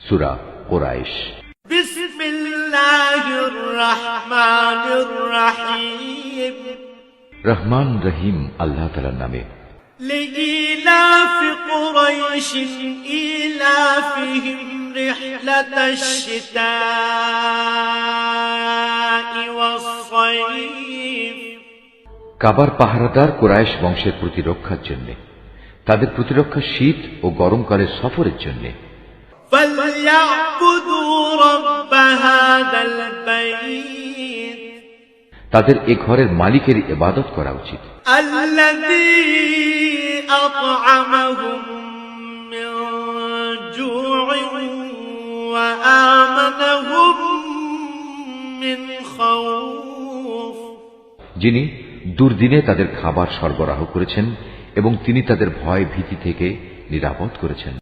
সূরা কুরাইশ। বিসমিল্লাহির রহমানির রহিম। রহমান রহিম আল্লাহ তাআলার নামে। لإيلاف قريش إيلافهم رحلة الشتاء والصيف। কাবার পাহারাদার কুরাইশ বংশের প্রতিরক্ষার জন্য, তাদের প্রতিরক্ষা শীত ও গরমকালের সফরের জন্য। فليعبدوا رب هذا البيت। তাদের এ ঘরের মালিকের ইবাদত করা উচিত। الذي أطعمهم من جوع وآمنهم من خوف। যিনি দুর্দিনে তাদের খাবার সরবরাহ করেছেন এবং তিনি তাদের ভয় ভীতি থেকে নিরাপদ করেছেন।